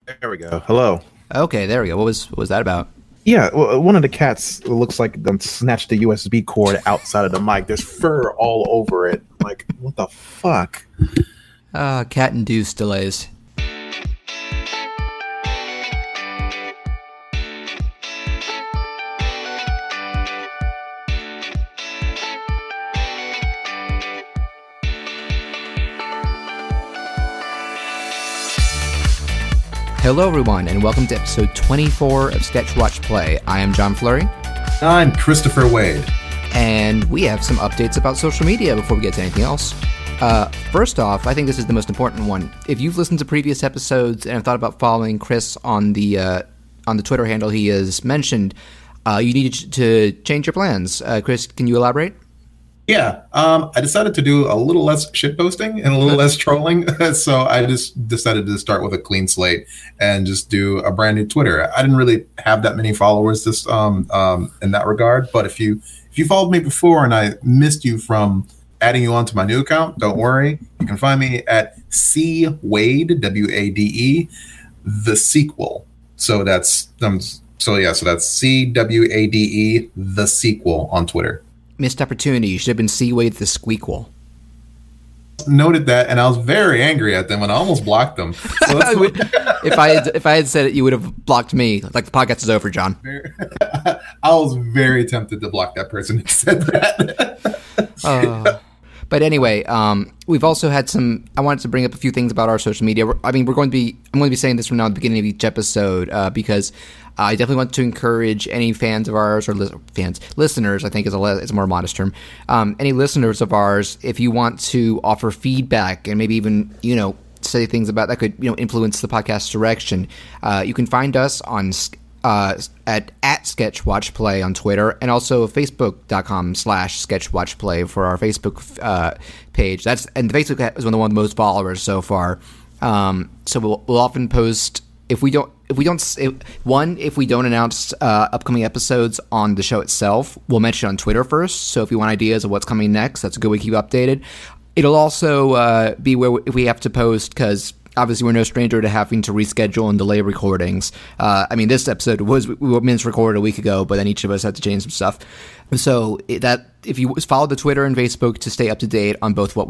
There we go. Hello. Okay, there we go. What was that about? Yeah, well, one of the cats looks like them snatched the USB cord outside of the mic. There's fur all over it. Like, what the fuck? Cat-induced delays. Hello, everyone, and welcome to episode 24 of Sketch Watch Play. I am John Fleury. I'm Christopher Wade. And we have some updates about social media before we get to anything else. First off, I think this is the most important one. If you've listened to previous episodes and have thought about following Chris on the Twitter handle he has mentioned, you need to change your plans. Chris, can you elaborate? Yeah, I decided to do a little less shitposting and a little less trolling, so I just decided to start with a clean slate and just do a brand new Twitter. I didn't really have that many followers in that regard, but if you followed me before and I missed you from adding you onto my new account, don't worry. You can find me at CWade, W-A-D-E, the sequel. So that's CWADE, the sequel on Twitter. Missed opportunity. You should have been C-Wade the Squeakquel. Noted that, and I was very angry at them, and I almost blocked them. So if I had said it, you would have blocked me. Like, the podcast is over, John. I was very tempted to block that person who said that. But anyway, we've also had some. I wanted to bring up a few things about our social media. I'm going to be saying this from now at the beginning of each episode because I definitely want to encourage any fans of ours or listeners. I think is a more modest term. Any listeners of ours, if you want to offer feedback and maybe even say things about that could influence the podcast's direction, you can find us on at SketchWatchPlay on Twitter, and also Facebook.com/SketchWatchPlay for our Facebook page. And Facebook is one of the most followers so far. So we'll often post if we don't announce upcoming episodes on the show itself, we'll mention it on Twitter first. So if you want ideas of what's coming next, that's a good way to keep updated. It'll also be where if we have to post, because obviously we're no stranger to having to reschedule and delay recordings. This episode was recorded a week ago, but then each of us had to change some stuff. So if you follow the Twitter and Facebook to stay up to date on both what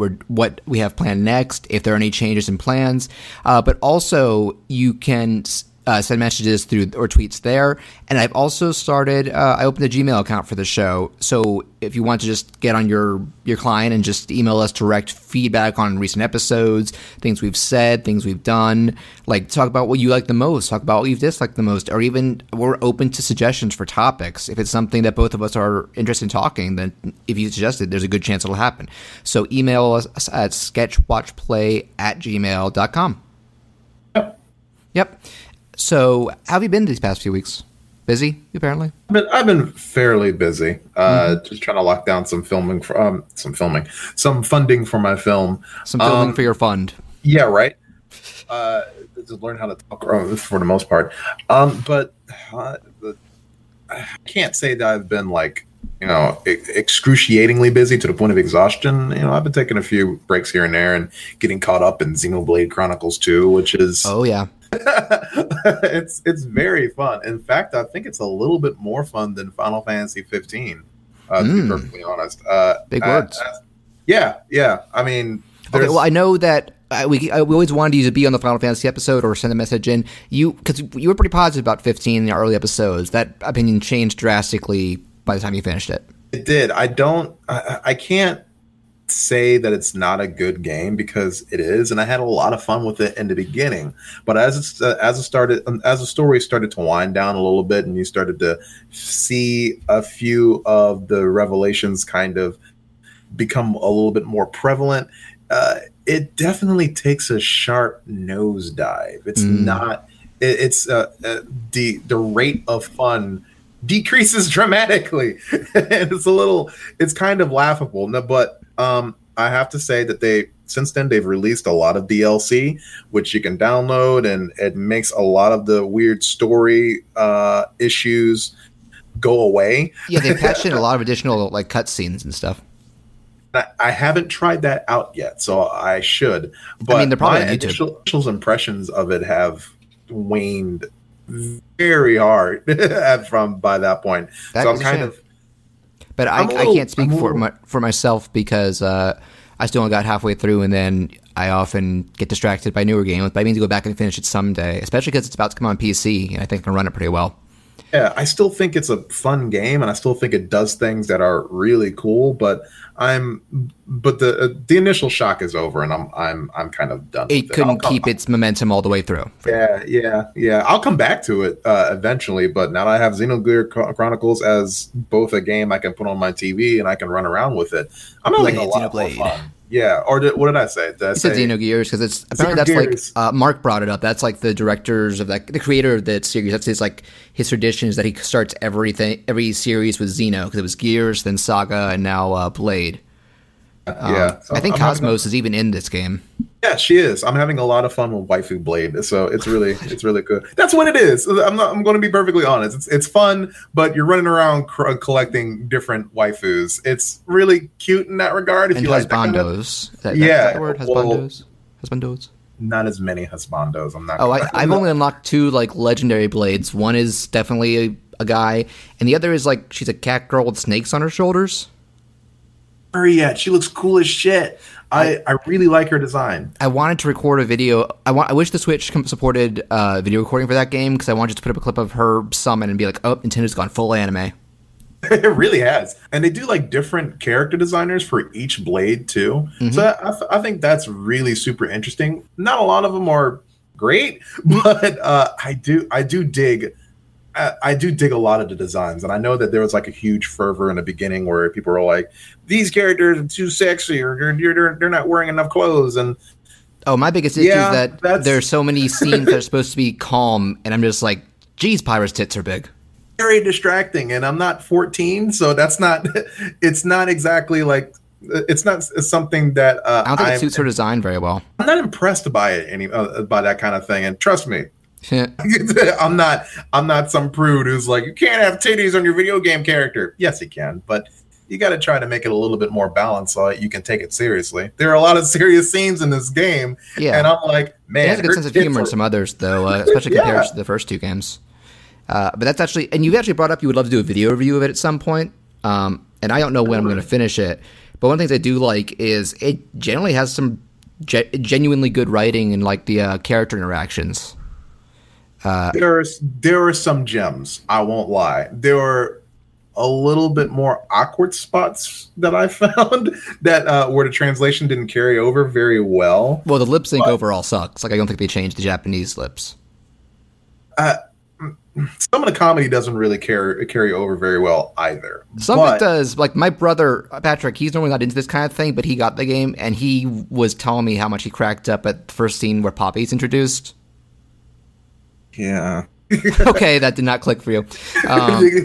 we have planned next, if there are any changes in plans, but also you can send messages through or tweets there. And I've also started, I opened a Gmail account for the show. So if you want to just get on your client and just email us direct feedback on recent episodes, things we've said, things we've done, like talk about what you like the most, talk about what you've disliked the most, or even we're open to suggestions for topics. If it's something that both of us are interested in talking, then if you suggest it, there's a good chance it'll happen. So email us at sketchwatchplay@gmail.com. Yep. So, how have you been these past few weeks? Busy, apparently? I've been fairly busy. Just trying to lock down some funding for my film. Some filming for your fund. Yeah, right. Just learn how to talk for the most part. But I can't say that I've been excruciatingly busy to the point of exhaustion. I've been taking a few breaks here and there and getting caught up in Xenoblade Chronicles 2, which is it's very fun. In fact, I think it's a little bit more fun than Final Fantasy 15. To be perfectly honest. Big words. Yeah. I mean, okay. Well, I know that we always wanted you to be on the Final Fantasy episode or send a message in. Because you were pretty positive about 15 in the early episodes. That opinion changed drastically by the time you finished it. It did. I can't say that it's not a good game, because it is, and I had a lot of fun with it in the beginning. But as the story started to wind down a little bit, and you started to see a few of the revelations kind of become a little bit more prevalent, it definitely takes a sharp nosedive. It's not. It's the rate of fun decreases dramatically, and it's kind of laughable. No, but I have to say that since then they've released a lot of DLC, which you can download, and it makes a lot of the weird story issues go away. Yeah, they patched in a lot of additional cutscenes and stuff. I haven't tried that out yet, so I should. But they're probably my initial impressions of it have waned very hard by that point. So I'm kind of. But I can't speak for myself because I still only got halfway through, and then I often get distracted by newer games. But I mean to go back and finish it someday, especially because it's about to come on PC, and I think I can run it pretty well. Yeah, I still think it's a fun game, and I still think it does things that are really cool. But the initial shock is over, and I'm kind of done. It couldn't keep its momentum all the way through. Yeah. I'll come back to it eventually, but now that I have Xenoblade Chronicles as both a game I can put on my TV and I can run around with it, I'm having a lot more fun. Yeah, or what did I say? Did I say Xenogears? Because it's apparently that's like Mark brought it up. That's like the directors of that, the creator of that series. That's his tradition is that he starts every series with Xeno because it was Gears, then Saga, and now Blade. So I think Cosmos is even in this game. Yeah, she is. I'm having a lot of fun with Waifu Blade, so it's really good. That's what it is. I'm going to be perfectly honest. It's fun, but you're running around collecting different waifus. It's really cute in that regard. If and you like husbandos. That is that the word? Husbandos. Not as many husbandos. I'm not. I've only unlocked 2 legendary blades. One is definitely a guy, and the other is she's a cat girl with snakes on her shoulders. Yet she looks cool as shit. I really like her design. I wanted to record a video. I wish the Switch supported video recording for that game because I wanted to put up a clip of her summon and be like, "Oh, Nintendo's gone full anime." It really has, and they do different character designers for each blade too. Mm-hmm. So I think that's really super interesting. Not a lot of them are great, but I do dig. I do dig a lot of the designs, and I know that there was a huge fervor in the beginning where people were like, "These characters are too sexy," or "They're not wearing enough clothes." And my biggest issue is that there's so many scenes that are supposed to be calm, and I'm just like, "Geez, Pyra's tits are big." Very distracting, and I'm not 14, so that's not. It's not exactly it's not something that I don't think it suits her design very well. I'm not impressed by it by that kind of thing, and trust me. I'm not some prude who's like, you can't have titties on your video game character. Yes, you can, but you got to try to make it a little bit more balanced so you can take it seriously. There are a lot of serious scenes in this game, and I'm like, man, it has a good sense of humor in some others, though, especially compared to the first 2 games. But that's actually, and you've actually brought up you would love to do a video review of it at some point, and I don't know when I'm going to finish it. But one of the things I do like is it generally has some genuinely good writing and the character interactions. There are some gems. I won't lie. There are a little bit more awkward spots that I found that where the translation didn't carry over very well. Well, the lip sync overall sucks. I don't think they changed the Japanese lips. Some of the comedy doesn't really carry over very well either. Some of it does. My brother Patrick, he's normally not into this kind of thing, but he got the game and he was telling me how much he cracked up at the first scene where Poppy's introduced. Yeah. Okay, that did not click for you.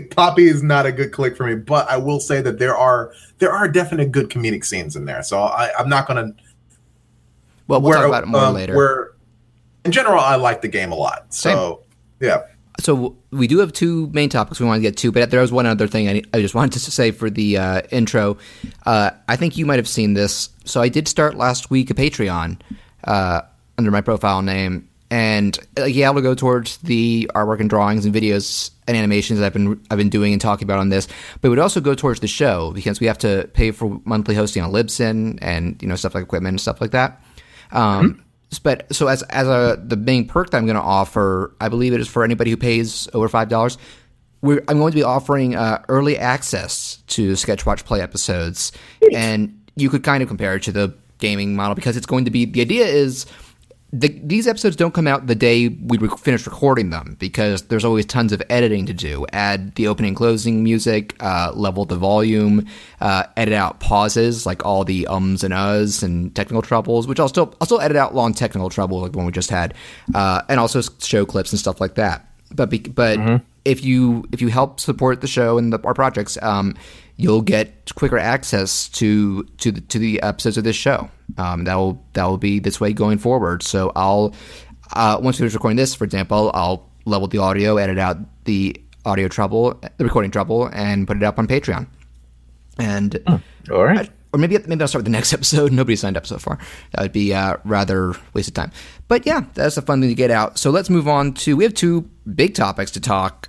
Poppy is not a good click for me, but I will say that there are definite good comedic scenes in there. So I'm not going to. Well, we'll talk about it more later. Where, in general, I like the game a lot. So, yeah. So we do have 2 main topics we want to get to, but there was one other thing I just wanted to say for the intro. I think you might have seen this. So I did start last week a Patreon under my profile name. And it will go towards the artwork and drawings and videos and animations that I've been doing and talking about on this, but it would also go towards the show because we have to pay for monthly hosting on Libsyn and stuff like equipment and stuff like that. But so as the main perk that I'm going to offer, I believe it is for anybody who pays over $5. I'm going to be offering early access to Sketch Watch Play episodes, and you could kind of compare it to the gaming model because it's going to be the idea is. These episodes don't come out the day we finish recording them because there's always tons of editing to do. Add the opening and closing music, level the volume, edit out pauses like all the ums and uhs and technical troubles, which I'll still edit out long technical trouble like the one we just had, and also show clips and stuff like that. But if you help support the show and our projects, you'll get quicker access to the episodes of this show. That will be this way going forward. So I'll once we finish recording this, for example, I'll level the audio, edit out the audio trouble, the recording trouble, and put it up on Patreon. And all right. or maybe I'll start with the next episode. Nobody signed up so far. That would be rather wasted time. But yeah, that's a fun thing to get out. So let's move on to, we have two big topics to talk.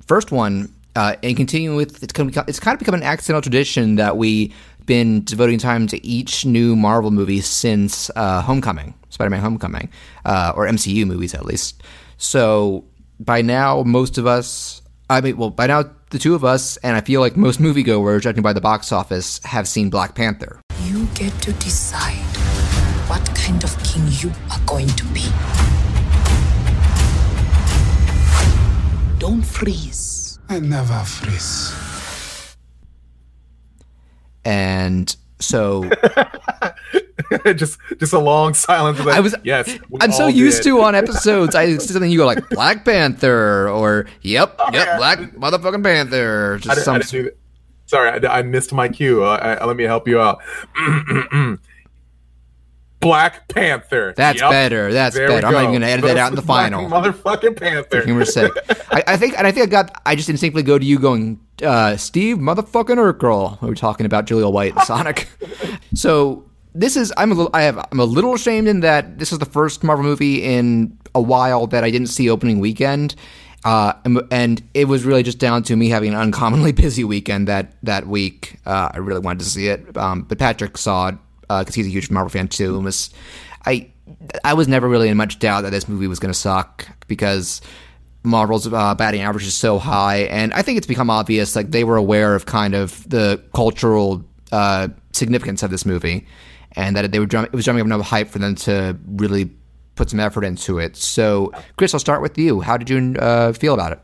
First one, and continuing with, it's kind of become an accidental tradition that we've been devoting time to each new Marvel movie since Homecoming, Spider-Man Homecoming, or MCU movies at least. So by now, by now the two of us, and I feel like most moviegoers, judging by the box office, have seen Black Panther. You get to decide what kind of king you are going to be. Don't freeze. I never freeze. And so just a long silence. Like, I'm so used to on episodes. I see something, you go like Black Panther or yep, Black motherfucking Panther. Sorry, I missed my cue. Let me help you out. Black Panther. That's better. That's better. I'm not even going to edit that out in the final. Motherfucking Panther. For humor's sake. I think I just instinctively go to you going, Steve motherfucking Urkel. We were talking about Julia White and Sonic. So I'm a little ashamed in that this is the first Marvel movie in a while that I didn't see opening weekend. And it was really just down to me having an uncommonly busy weekend that week. I really wanted to see it. But Patrick saw it because he's a huge Marvel fan too. And I was never really in much doubt that this movie was going to suck because Marvel's batting average is so high. And I think it's become obvious, like they were aware of kind of the cultural significance of this movie, and that it was drumming up enough hype for them to really put some effort into it. So, Chris, I'll start with you. How did you feel about it?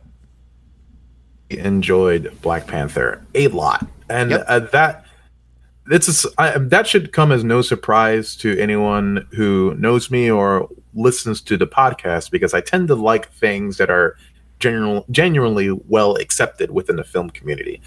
Enjoyed Black Panther a lot, and that should come as no surprise to anyone who knows me or listens to the podcast, because I tend to like things that are genuinely well accepted within the film community.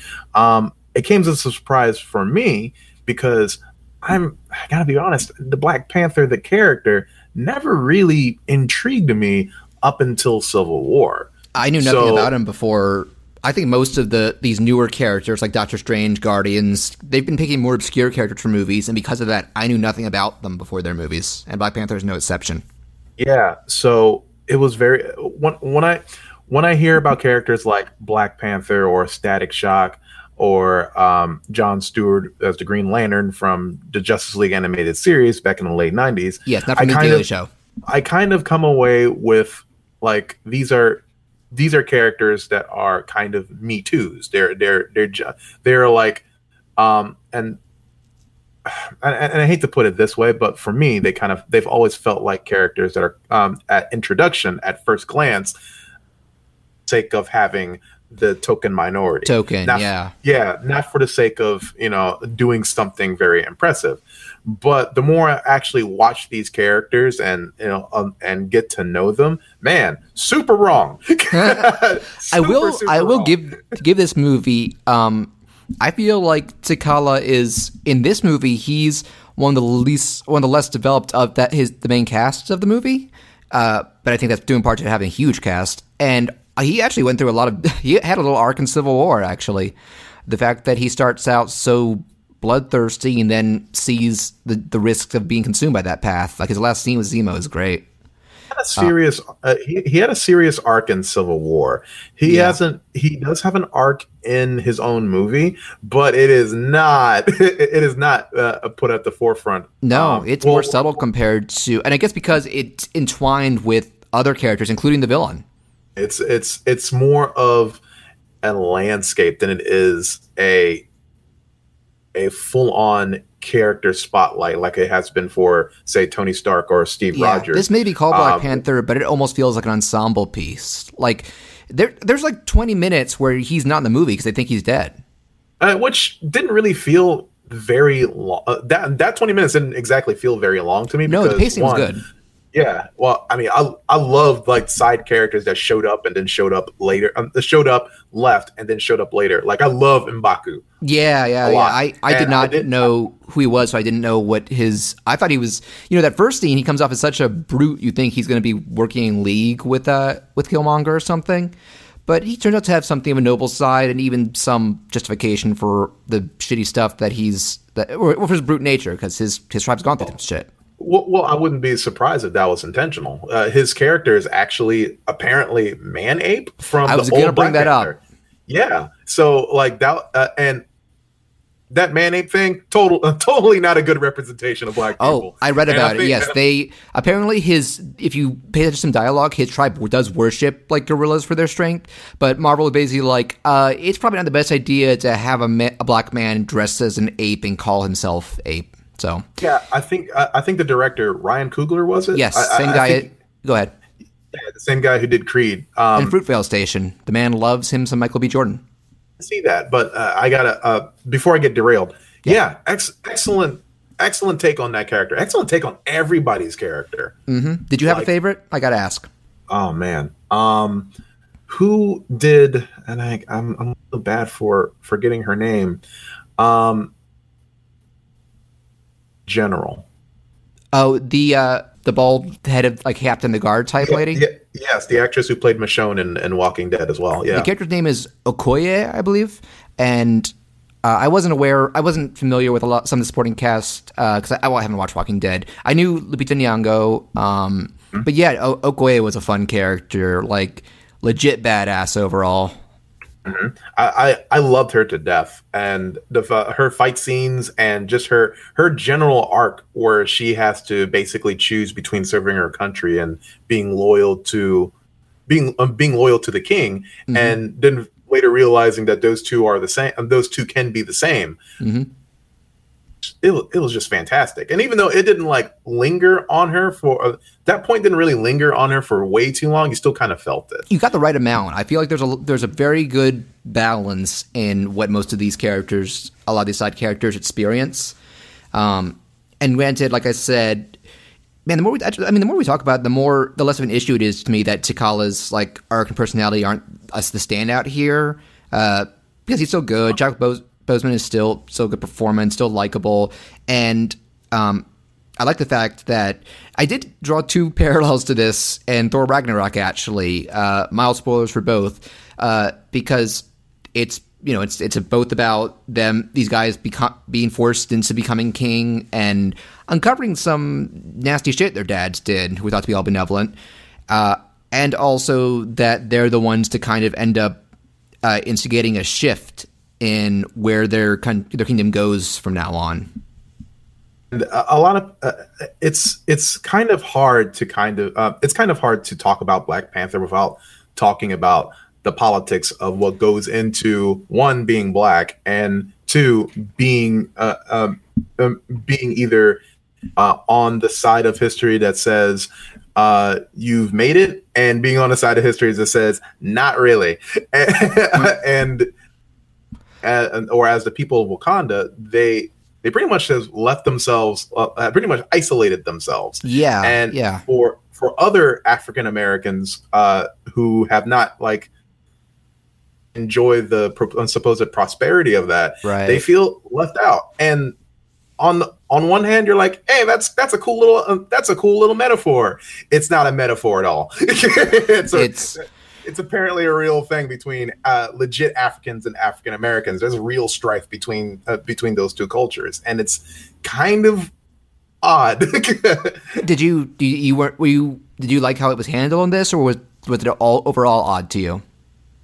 It came as a surprise for me because I gotta be honest, the Black Panther, the character, never really intrigued me up until Civil War. I knew nothing about him before. I think most of these newer characters like Doctor Strange, Guardians, they've been picking more obscure characters for movies, and because of that, I knew nothing about them before their movies, and Black Panther is no exception. Yeah, so it was very when I hear about characters like Black Panther or Static Shock or Jon Stewart as the Green Lantern from the Justice League animated series back in the late 90s. Yes, not from the Daily Show. I kind of come away with like these are characters that are kind of Me Too's. They're like and I hate to put it this way, but for me, they've always felt like characters that are at introduction, at first glance, sake of having the token minority. Not for the sake of doing something very impressive, but the more I actually watch these characters and and get to know them, man, super wrong. I will give this movie. I feel like T'Challa is in this movie. He's one of the less developed of the main cast of the movie. But I think that's due in part to having a huge cast, and he actually went through he had a little arc in Civil War, actually. The fact that he starts out so bloodthirsty and then sees the risks of being consumed by that path. Like his last scene with Zemo is great. He had a serious arc in Civil War. He does have an arc in his own movie, but it is not put at the forefront. No, it's more subtle compared to, and I guess because it's entwined with other characters, including the villain. It's more of a landscape than it is a full-on character spotlight like it has been for, say, Tony Stark or Steve Rogers. This may be called Black Panther, but it almost feels like an ensemble piece. Like there's like 20 minutes where he's not in the movie because they think he's dead, which didn't really feel very long. That 20 minutes didn't exactly feel very long to me. No, the pacing was good. Yeah, well, I mean, I loved like side characters that showed up and then showed up later. Showed up, left, and then showed up later. Like I love M'Baku. Yeah. I did not know who he was, so I didn't know what his. I thought he was. That first scene, he comes off as such a brute. You think he's going to be working in league with Killmonger or something, but he turns out to have something of a noble side and even some justification for the shitty stuff that or for his brute nature, because his tribe's gone through some shit. Well, I wouldn't be surprised if that was intentional. His character is actually apparently man-ape from I was the going to old bring Black that Panther. up. Yeah, so like that, and that man-ape thing, totally not a good representation of black people. Oh, I read about it. Yes, they apparently if you pay attention to some dialogue, his tribe does worship like gorillas for their strength. But Marvel is basically like, it's probably not the best idea to have a black man dressed as an ape and call himself ape. So yeah, I think the director Ryan Coogler, was it? Yes, same guy. Go ahead. Yeah, the same guy who did Creed and Fruitvale Station. The man loves him some Michael B. Jordan. See that, but I gotta before I get derailed. Yeah, excellent take on that character. Excellent take on everybody's character. Mm-hmm. Did you have a favorite? I gotta ask. Oh man, who did? And I'm a little bad for forgetting her name. General. Oh, the bald-headed like Captain the Guard type lady. Yes, the actress who played Michonne in Walking Dead as well. Yeah, the character's name is Okoye, I believe, and I wasn't familiar with some of the supporting cast because I haven't watched Walking Dead. I knew Lupita Nyong'o, but yeah, Okoye was a fun character, like legit badass overall. Mm-hmm. I loved her to death, and her fight scenes and just her general arc where she has to basically choose between serving her country and being loyal to the king, mm-hmm. and then later realizing that those two are the same, and those two can be the same. Mm-hmm. It was just fantastic. And even though it didn't like linger on her for that point, didn't really linger on her for way too long, you still kind of felt it. You got the right amount. I feel like there's a very good balance in what most of these characters, a lot of these side characters experience. And granted, like I said, man, the more we talk about it, the less of an issue it is to me that T'Challa's like arc and personality aren't the standout here, because he's so good. Jack Boseman is still so good performance, still likable, and I like the fact that I did draw two parallels to this and Thor Ragnarok, actually, mild spoilers for both, because it's both about these guys being forced into becoming king and uncovering some nasty shit their dads did, who were thought to be all benevolent, and also that they're the ones to kind of end up instigating a shift in where their kingdom goes from now on. And a lot of it's kind of hard to talk about Black Panther without talking about the politics of what goes into one, being black, and two, being either on the side of history that says you've made it, and being on the side of history that says not really, or as the people of Wakanda, they pretty much have left themselves, pretty much isolated themselves. Yeah, and yeah. For other African Americans who have not like enjoyed the supposed prosperity of that, right, they feel left out. And on one hand, you're like, hey, that's a cool little metaphor. It's not a metaphor at all. It's apparently a real thing between legit Africans and African Americans. There's real strife between those two cultures, and it's kind of odd. Did you like how it was handled in this, or was it all overall odd to you?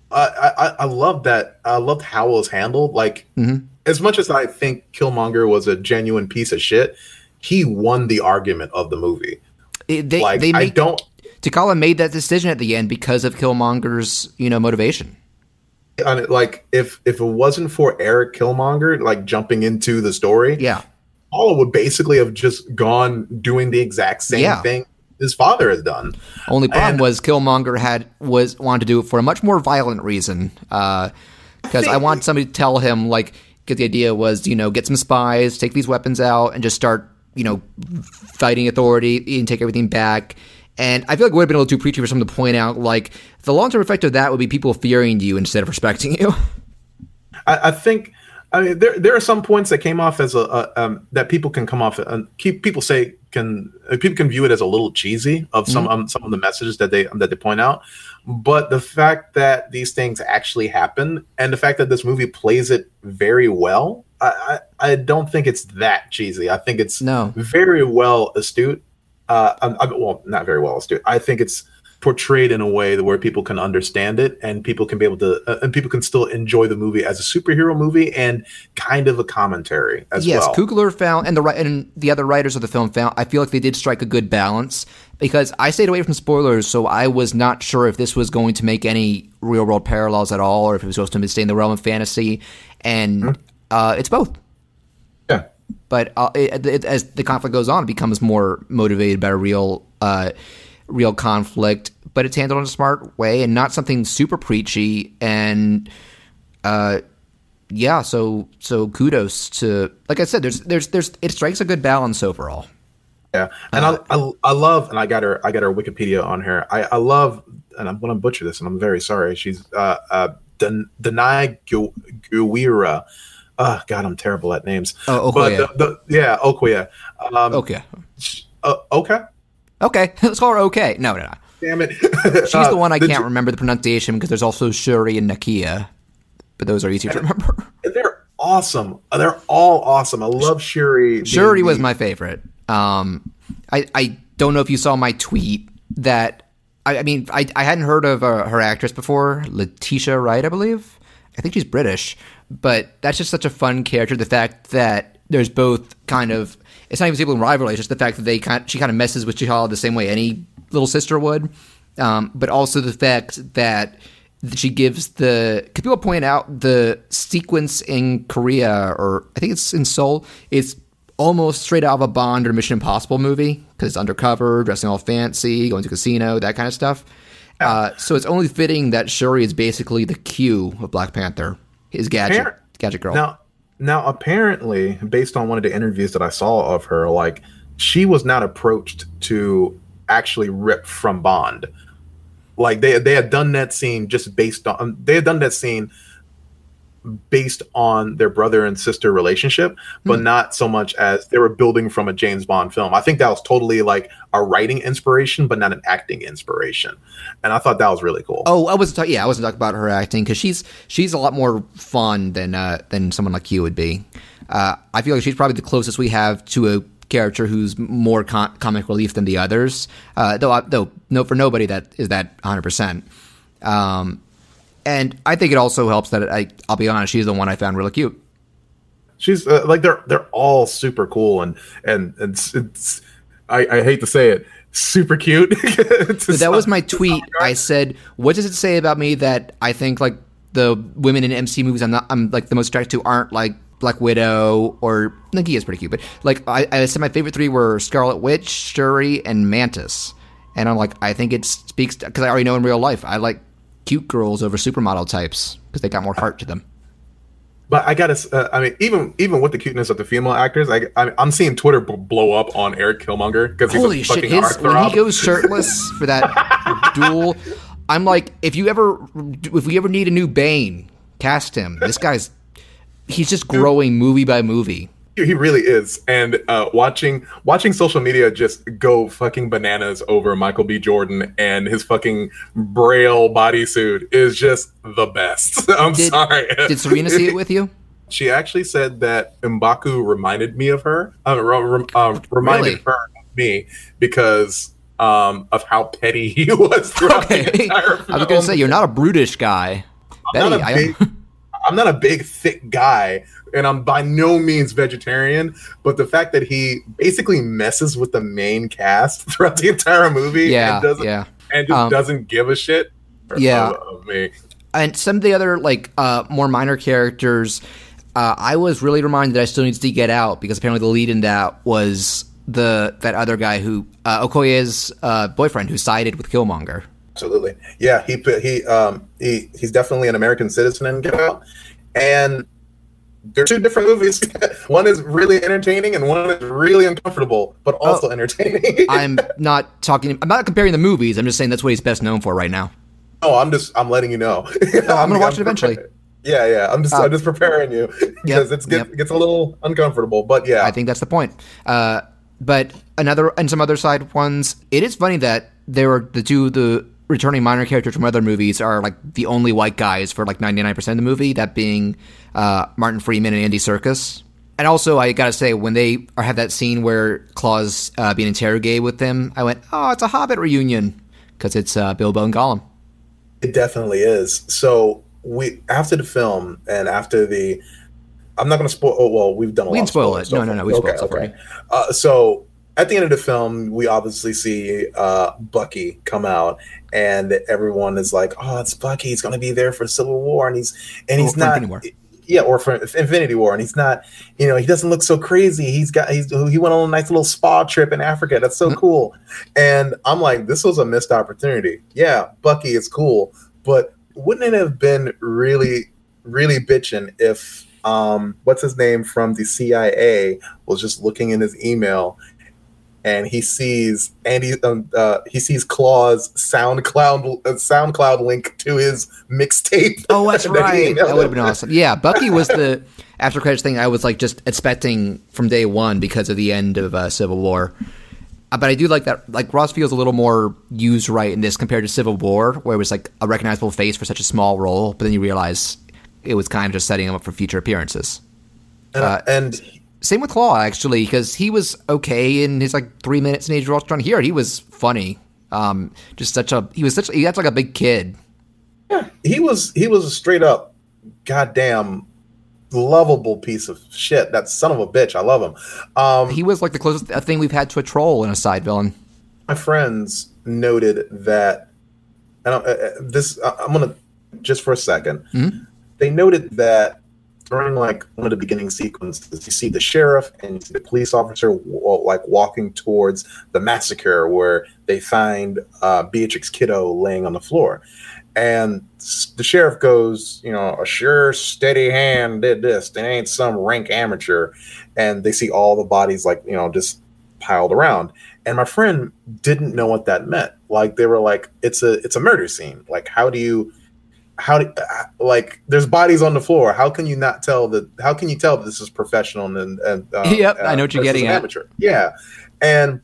I loved that. I loved how it was handled. Like, mm-hmm. As much as I think Killmonger was a genuine piece of shit, he won the argument of the movie. T'Challa made that decision at the end because of Killmonger's, motivation. And like, if it wasn't for Eric Killmonger, like jumping into the story, yeah, T'Challa would basically have just gone doing the exact same thing his father has done. Only problem was Killmonger wanted to do it for a much more violent reason. Because I want somebody to tell him, like, because the idea was, get some spies, take these weapons out, and just start, fighting authority and take everything back. And I feel like it would have been a little too preachy for someone to point out, like, the long-term effect of that would be people fearing you instead of respecting you. I think I mean, there are some points that came off as that people can come off and people can view it as a little cheesy of some of the messages that they point out. But the fact that these things actually happen and the fact that this movie plays it very well, I don't think it's that cheesy. I think it's very well astute. Well, not very well astute. I think it's portrayed in a way where people can understand it and people can be able to and people can still enjoy the movie as a superhero movie and kind of a commentary as well. Yes, Coogler found and the other writers of the film found, I feel like they did strike a good balance, because I stayed away from spoilers, so I was not sure if this was going to make any real world parallels at all or if it was supposed to stay in the realm of fantasy, and it's both. Yeah. But as the conflict goes on, it becomes more motivated by real conflict, but it's handled in a smart way and not something super preachy. And so kudos to, like I said, there's it strikes a good balance overall. Yeah, and I love, and I got her Wikipedia on her. I love, and I'm going to butcher this, and I'm very sorry. She's Denai Guira. Oh God, I'm terrible at names. Oh, Okoye. But Okoye. Okay. Okay. Let's call her okay. No. Damn it. She's the one I can't remember the pronunciation, because there's also Shuri and Nakia, but those are easy to remember. They're awesome. They're all awesome. I love Shuri. Shuri was my favorite. I don't know if you saw my tweet that I hadn't heard of her actress before, Letitia Wright, I believe. I think she's British, but that's just such a fun character. The fact that there's both kind of, it's not even people in rivalry, it's just the fact that she kind of messes with Chihala the same way any little sister would. But also the fact that she gives because people point out the sequence in Korea, or I think it's in Seoul, it's almost straight out of a Bond or Mission Impossible movie, because it's undercover, dressing all fancy, going to a casino, that kind of stuff. So it's only fitting that Shuri is basically the Q of Black Panther, his gadget girl. Now, apparently, based on one of the interviews that I saw of her, like, she was not approached to actually rip from Bond. Like, they had done that scene based on their brother and sister relationship, but not so much as they were building from a James Bond film. I think that was totally like a writing inspiration, but not an acting inspiration. And I thought that was really cool. Oh, I wasn't talking about her acting, because she's a lot more fun than someone like you would be. I feel like she's probably the closest we have to a character who's more comic relief than the others. Though for nobody that is that 100%. And I think it also helps that I'll be honest, she's the one I found really cute. She's like they're all super cool and it's I hate to say it, super cute. That was my tweet. I said, "What does it say about me that I think like the women in MC movies I'm like the most attracted to aren't like Black Widow or Nakia's pretty cute, but like I said my favorite three were Scarlet Witch, Shuri, and Mantis." And I'm like, I think it speaks because I already know in real life I like cute girls over supermodel types because they got more heart to them. But I gotta, I mean, even with the cuteness of the female actors, I'm seeing Twitter blow up on Eric Killmonger because he's holy a shit! fucking heartthrob. When he goes shirtless for that duel, I'm like, if we ever need a new Bane, cast him. This he's just growing movie by movie. He really is, and watching social media just go fucking bananas over Michael B. Jordan and his fucking braille bodysuit is just the best. I'm sorry. Did Serena see it with you? She actually said that M'Baku reminded me of her. Reminded her of me because of how petty he was throughout the entire film. I was going to say, you're not a brutish guy. I'm not a big, thick guy, and I'm by no means vegetarian, but the fact that he basically messes with the main cast throughout the entire movie and doesn't give a shit of me. And some of the other more minor characters, I was really reminded that I still need to get out because apparently the lead in that was that other guy who Okoye's boyfriend who sided with Killmonger. Absolutely, yeah. He's definitely an American citizen in Get Out, and they're two different movies. One is really entertaining, and one is really uncomfortable, but also entertaining. I'm not comparing the movies. I'm just saying that's what he's best known for right now. Oh, I'm letting you know. I'm gonna watch it eventually. Yeah. I'm just preparing you because it gets a little uncomfortable. But yeah, I think that's the point. But some other side ones, it is funny that the returning minor characters from other movies are like the only white guys for like 99% of the movie, that being Martin Freeman and Andy Serkis. And also, I gotta say, when they have that scene where Claw's being interrogated with them, I went, oh, it's a Hobbit reunion, because it's Bilbo and Gollum. It definitely is. So after the film and after I'm not going to spoil. Oh, well, we've done a lot. We can spoil it. No. We spoiled it already. So at the end of the film, we obviously see Bucky come out, and everyone is like, "Oh, it's Bucky. He's going to be there for Civil War, and he's not." Yeah, or for Infinity War, and he's not. He doesn't look so crazy. He went on a nice little spa trip in Africa. That's so cool. And I'm like, this was a missed opportunity. Yeah, Bucky is cool, but wouldn't it have been really, really bitching if what's his name from the CIA was just looking in his email and he sees Claw's SoundCloud link to his mixtape. Oh, that's right. That would have been awesome. Yeah, Bucky was the after credits thing I was like just expecting from day one because of the end of Civil War. But I do like that. Like Ross feels a little more used right in this compared to Civil War, where it was like a recognizable face for such a small role. But then you realize it was kind of just setting him up for future appearances. And same with Claw, actually, because he was okay in his like 3 minutes in Age of Ultron. Here, he was funny. He acts like a big kid. Yeah, he was a straight up goddamn lovable piece of shit. That son of a bitch. I love him. He was like the closest thing we've had to a troll in a side villain. My friends noted that, I'm gonna just for a second. Mm-hmm. They noted that during like one of the beginning sequences, you see the sheriff and you see the police officer like walking towards the massacre where they find Beatrix Kiddo laying on the floor. And the sheriff goes, a sure steady hand did this. They ain't some rank amateur. And they see all the bodies like, just piled around. And my friend didn't know what that meant. Like they were like, it's a murder scene. Like like there's bodies on the floor. How can you tell that this is professional and yep, I know what you're getting at. Amateur. Yeah. And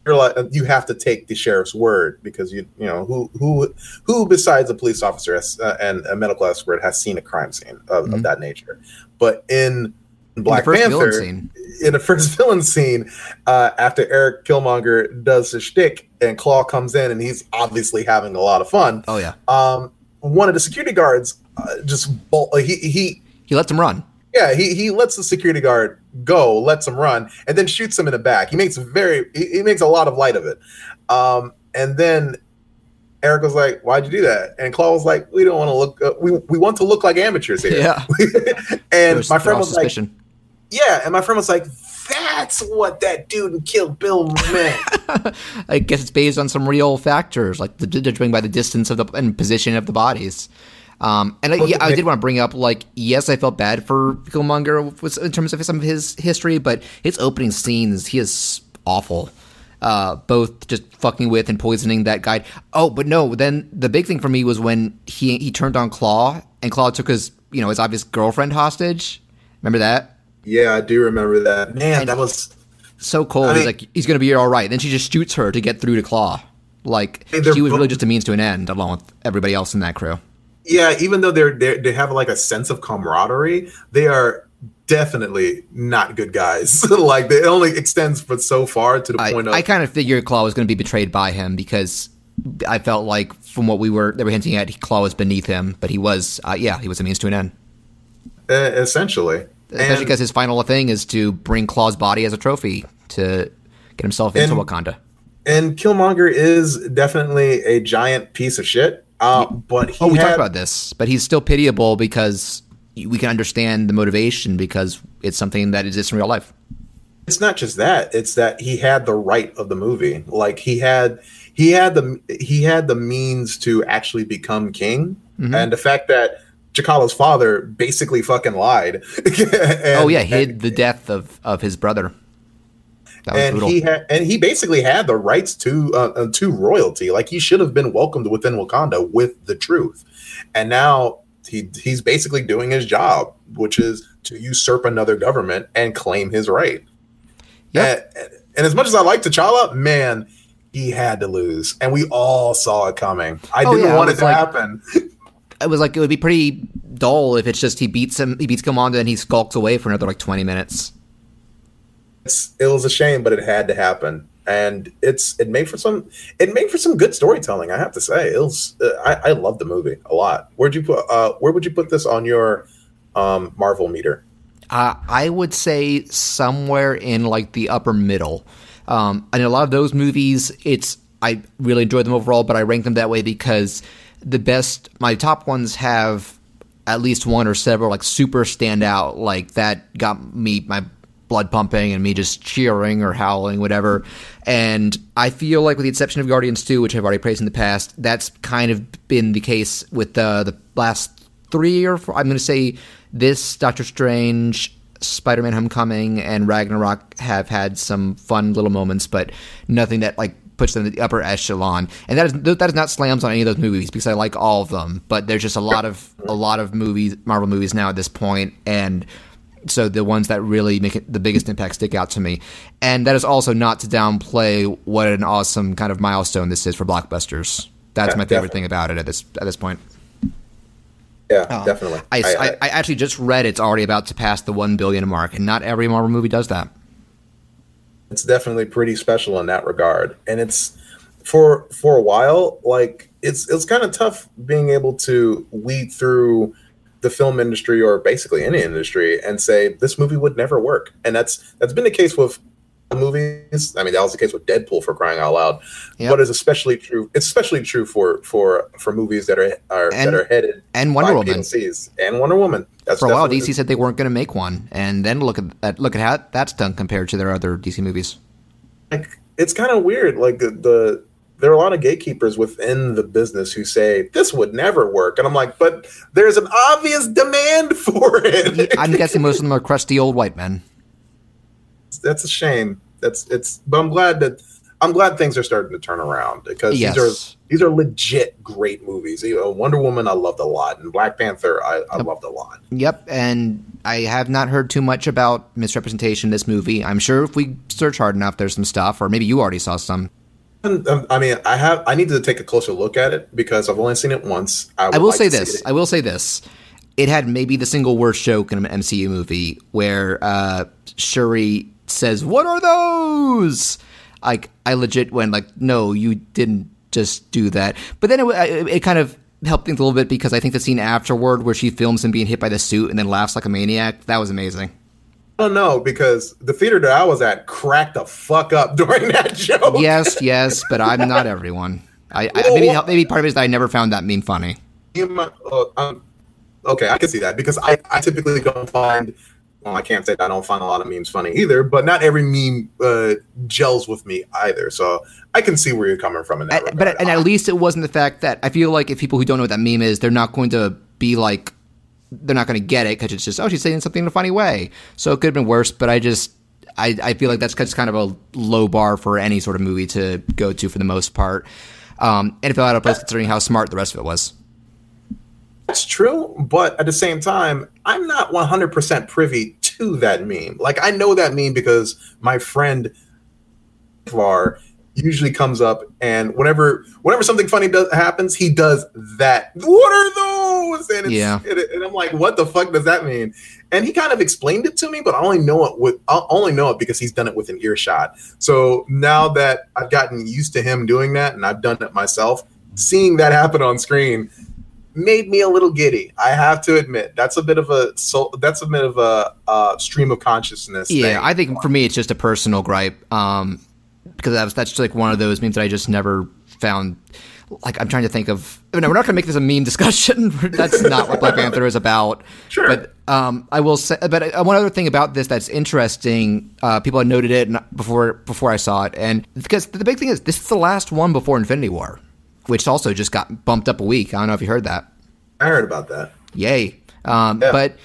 you're like, you have to take the sheriff's word because who besides a police officer and a medical expert has seen a crime scene of that nature. But in Black Panther, in the first villain scene, after Eric Killmonger does his shtick and Claw comes in and he's obviously having a lot of fun. Oh yeah. One of the security guards he lets him run. Yeah, he lets the security guard go, lets him run, and then shoots him in the back. He makes a lot of light of it. And then Eric was like, "Why'd you do that?" And Claw was like, "We don't want to look. We want to look like amateurs here." Yeah. And my friend was like, "Yeah," and my friend was like, "That's what that dude in Kill Bill meant." I guess it's based on some real factors, like the judging by the distance and position of the bodies. I did want to bring up, like, yes, I felt bad for Killmonger in terms of some of his history, but his opening scenes, he is awful. Both just fucking with and poisoning that guy. Oh, but no, then the big thing for me was when he turned on Claw, and Claw took his obvious girlfriend hostage. Remember that? Yeah, I do remember that. Man, that was so cold. He's like, he's going to be all right. Then she just shoots her to get through to Claw. Like, she was really just a means to an end, along with everybody else in that crew. Yeah, even though they have like a sense of camaraderie, they are definitely not good guys. Like it only extends for so far to the point of. I kind of figured Claw was going to be betrayed by him because I felt like from what they were hinting at, Claw was beneath him, but he was, he was a means to an end. Essentially, especially because his final thing is to bring Claw's body as a trophy to get himself into Wakanda. And Killmonger is definitely a giant piece of shit. But we talked about this, but he's still pitiable because we can understand the motivation because it's something that exists in real life. It's not just that; it's that he had the right of the movie. Like he had the means to actually become king, and the fact that T'Challa's father basically fucking lied. Hid the death of his brother. And he basically had the rights to royalty. Like he should have been welcomed within Wakanda with the truth. And now he's basically doing his job, which is to usurp another government and claim his right. Yep. And as much as I like T'Challa, man, he had to lose, and we all saw it coming. I didn't want it to happen. It was like, it would be pretty dull if it's just he beats Killmonger and he skulks away for another like 20 minutes. It was a shame, but it had to happen, and it made for some good storytelling. I have to say, I loved the movie a lot. Where would you put this on your Marvel meter? I would say somewhere in like the upper middle. And a lot of those movies, I really enjoyed them overall, but I rank them that way because my top ones have at least one or several like super standout, like that got me my blood pumping and me just cheering or howling, whatever. And I feel like with the exception of Guardians 2, which I've already praised in the past, that's kind of been the case with the last 3 or 4. I'm going to say this, Doctor Strange, Spider-Man Homecoming, and Ragnarok have had some fun little moments, but nothing that like puts them in the upper echelon. And that is not slams on any of those movies because I like all of them, but there's just a lot of movies, Marvel movies now at this point, and so the ones that really make the biggest impact stick out to me. And that is also not to downplay what an awesome kind of milestone this is for blockbusters. That's my favorite thing about it at this point. Yeah, definitely. I actually just read it's already about to pass the 1 billion mark, and not every Marvel movie does that. It's definitely pretty special in that regard, and it's for a while, like it's kind of tough being able to weed through the film industry or basically any industry and say this movie would never work, and that's been the case with movies. I mean, that was the case with Deadpool, for crying out loud. Yep. But it's especially true. It's especially true for movies that are headed and Wonder Woman and Wonder Woman. For a while, DC said they weren't going to make one, and then look at how that's done compared to their other DC movies. Like, it's kind of weird. Like there are a lot of gatekeepers within the business who say this would never work, and I'm like, but there's an obvious demand for it. I'm guessing most of them are crusty old white men. That's a shame. But I'm glad things are starting to turn around because these are legit great movies. Wonder Woman I loved a lot, and Black Panther I loved a lot. Yep, and I have not heard too much about misrepresentation in this movie. I'm sure if we search hard enough, there's some stuff, or maybe you already saw some. I mean, I need to take a closer look at it because I've only seen it once. I will say this. It had maybe the single worst joke in an MCU movie where Shuri says, "What are those?" Like, I legit went like, "No, you didn't just do that." But then it kind of helped things a little bit because I think the scene afterward where she films him being hit by the suit and then laughs like a maniac, that was amazing. I don't know, because the theater that I was at cracked the fuck up during that joke. Yes, but I'm not everyone. Maybe part of it is that I never found that meme funny. Okay, I can see that because I typically don't find. Well, I can't say that I don't find a lot of memes funny either, but not every meme gels with me either. So I can see where you're coming from in that regard. And at least it wasn't the fact that I feel like if people who don't know what that meme is, they're not going to be like, they're not going to get it because it's just, oh, she's saying something in a funny way. So it could have been worse, but I feel like that's just kind of a low bar for any sort of movie to go to for the most part. And it fell out of place considering how smart the rest of it was. That's true, but at the same time, I'm not 100% privy to that meme. Like, I know that meme because my friend Var usually comes up, and whenever something funny happens, he does that. What are those? And and I'm like, what the fuck does that mean? And he kind of explained it to me, but I only know it because he's done it with an earshot. So now that I've gotten used to him doing that, and I've done it myself, seeing that happen on screen made me a little giddy. I have to admit, that's a bit of a stream of consciousness. Yeah, thing. I think for me it's just a personal gripe, because that's just like one of those memes that I just never found. Like, I'm trying to think of. No, we're not going to make this a meme discussion. That's not what Black Panther is about. Sure. But I will say. But one other thing about this that's interesting. People had noted it before I saw it, and because the big thing is this is the last one before Infinity War, which also just got bumped up a week. I don't know if you heard that. I heard about that. Yay. But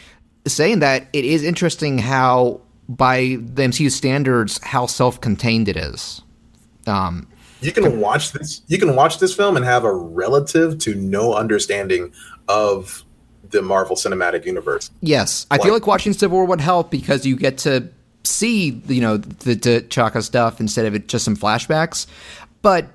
saying that, it is interesting how, by the MCU standards, how self-contained it is. You can watch this film and have a relative to no understanding of the Marvel Cinematic Universe. Yes, I feel like watching Civil War would help because you get to see, the T'Chaka stuff instead of it just some flashbacks, but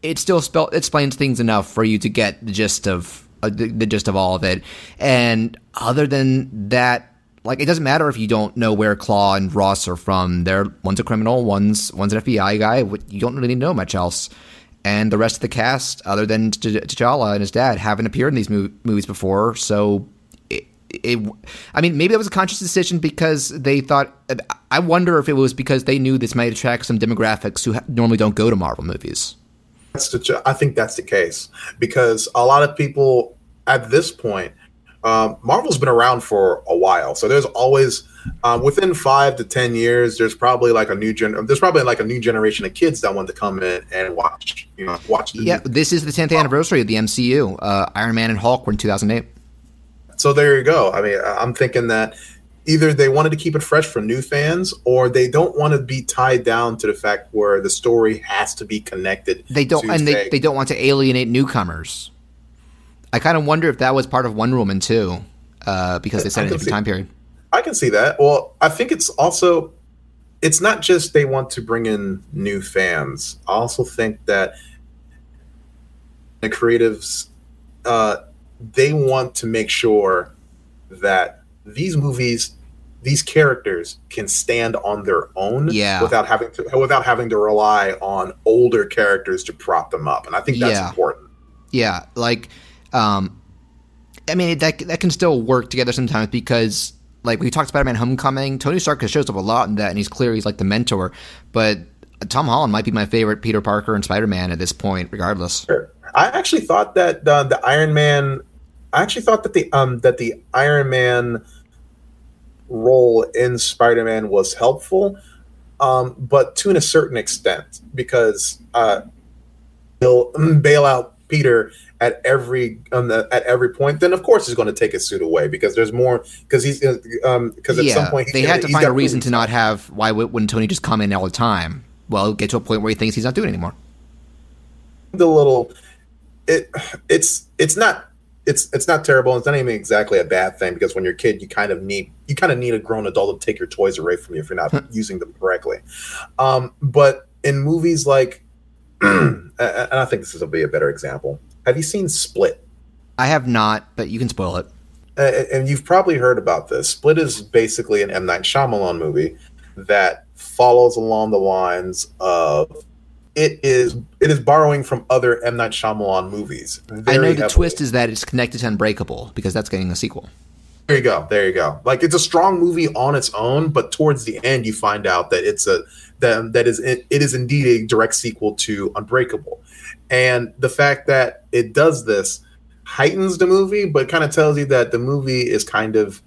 it still explains things enough for you to get the gist of all of it. And other than that, like, it doesn't matter if you don't know where Claw and Ross are from. One's a criminal, one's an FBI guy. You don't really know much else. And the rest of the cast, other than T'Challa and his dad, haven't appeared in these movies before. So, maybe that was a conscious decision because they thought. I wonder if it was because they knew this might attract some demographics who normally don't go to Marvel movies. I think that's the case because a lot of people at this point, Marvel's been around for a while, so there's always within 5 to 10 years, there's probably like a new generation of kids that want to come in and watch. This is the 10th anniversary of the MCU. Iron Man and Hulk were in 2008. So there you go. I mean, I'm thinking that either they wanted to keep it fresh for new fans, or they don't want to be tied down to the fact where the story has to be connected. They don't want to alienate newcomers. I kind of wonder if that was part of Wonder Woman too, because they set a different time period. I can see that. Well, I think it's not just they want to bring in new fans. I also think that the creatives, they want to make sure that these movies, these characters can stand on their own without having to rely on older characters to prop them up. And I think that's important. Yeah, like that can still work together sometimes because, like, we talked Spider-Man Homecoming, Tony Stark shows up a lot in that, and he's like the mentor. But Tom Holland might be my favorite Peter Parker and Spider-Man at this point, regardless. Sure. I actually thought that the Iron Man. I actually thought that the Iron Man role in Spider-Man was helpful, but to a certain extent, because he'll bail out Peter at every point. Then of course he's going to take his suit away because there's more. Because at some point they had to find a reason to not have. Why wouldn't Tony just come in all the time? Well, get to a point where he thinks he's not doing it anymore. It's not terrible. It's not even exactly a bad thing because when you're a kid, you kind of need a grown adult to take your toys away from you if you're not using them correctly. But in movies like, and I think this will be a better example. Have you seen Split? I have not, but you can spoil it. And you've probably heard about this. Split is basically an M. Night Shyamalan movie that follows along the lines of it is borrowing from other M. Night Shyamalan movies. I know the twist is that it's connected to Unbreakable because that's getting a sequel. There you go. Like, it's a strong movie on its own, but towards the end you find out that it is indeed a direct sequel to Unbreakable. And the fact that it does this heightens the movie, but kind of tells you that the movie is kind of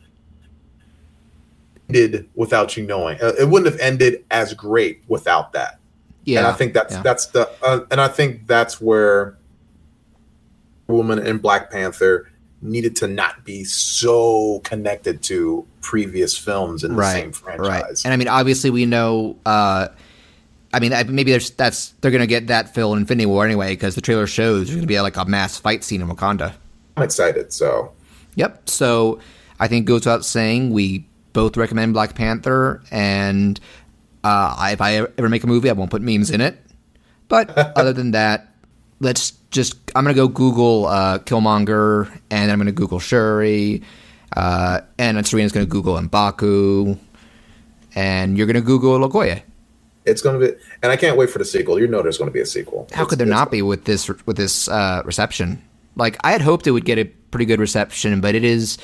ended without you knowing. It wouldn't have ended as great without that. Yeah, and I think that's where Woman and Black Panther needed to not be so connected to previous films in the same franchise. Right. And I mean, obviously, we know. Maybe they're going to get that fill in Infinity War anyway because the trailer shows there's going to be like a mass fight scene in Wakanda. I'm excited. So. Yep. So I think it goes without saying we both recommend Black Panther and. If I ever make a movie, I won't put memes in it. But other than that, I'm going to go Google Killmonger, and I'm going to Google Shuri, and Serena's going to Google M'Baku, and you're going to Google Okoye. It's going to be, and I can't wait for the sequel. You know there's going to be a sequel. How could there not be with this reception? Like, I had hoped it would get a pretty good reception, but it is...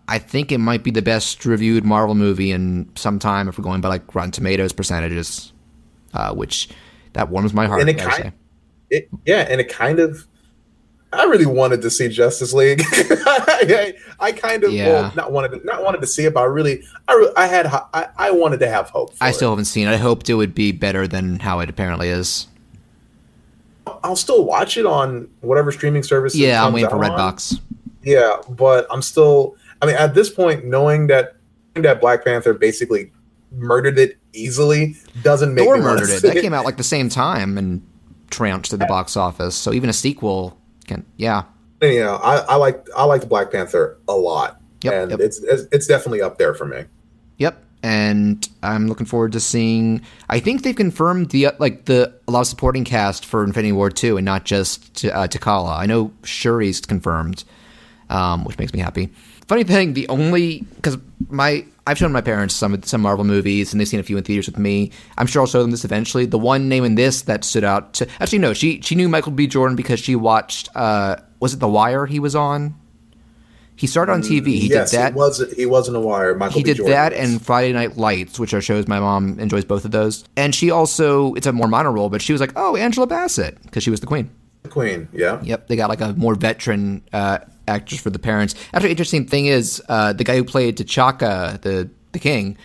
I think it might be the best reviewed Marvel movie in some time if we're going by like Rotten Tomatoes percentages, which that warms my heart. And I really wanted to see Justice League. I wanted to see it, but I wanted to have hope. I still haven't seen it. I hoped it would be better than how it apparently is. I'll still watch it on whatever streaming service. Yeah, I'm waiting for Redbox. Yeah, but I'm still. I mean, at this point, knowing that Black Panther basically murdered it easily doesn't make Thor murdered it. That came out like the same time and trounced at the box office. So even a sequel can, yeah. you know, I like Black Panther a lot, and it's definitely up there for me. Yep. And I'm looking forward to seeing. I think they've confirmed a lot of supporting cast for Infinity War 2, and not just T'Challa. I know Shuri's confirmed, which makes me happy. Funny thing, because I've shown my parents some Marvel movies, and they've seen a few in theaters with me. I'm sure I'll show them this eventually. The one name in this that stood out actually no, she knew Michael B. Jordan because she watched. Was it The Wire he was on? He started on TV. He did that. He was in The Wire. Michael B. Jordan that and Friday Night Lights, which are shows my mom enjoys both of those. And she also, it's a more minor role, but she was like, oh, Angela Bassett, because she was the Queen. The Queen, yeah. Yep, they got like a more veteran actress for the parents. Actually, interesting thing is, the guy who played T'Chaka, the king,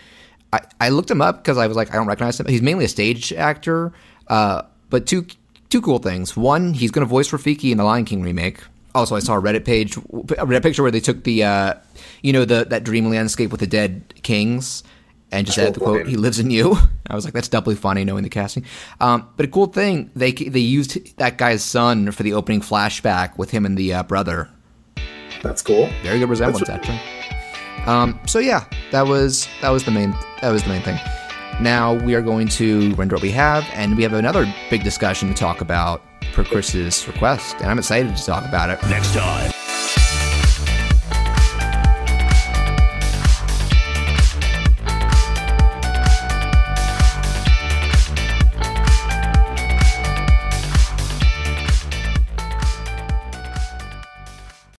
I looked him up because I was like, I don't recognize him. He's mainly a stage actor, but two cool things. One, he's going to voice Rafiki in the Lion King remake. Also, I saw a Reddit picture where they took the, that dream landscape with the dead kings and just added the quote, "He lives in you." I was like, that's doubly funny knowing the casting. But a cool thing, they used that guy's son for the opening flashback with him and the brother. That's cool. Very good resemblance, actually. So yeah, that was the main thing. Now we are going to render what we have, and we have another big discussion to talk about per Chris's request, and I'm excited to talk about it. Next time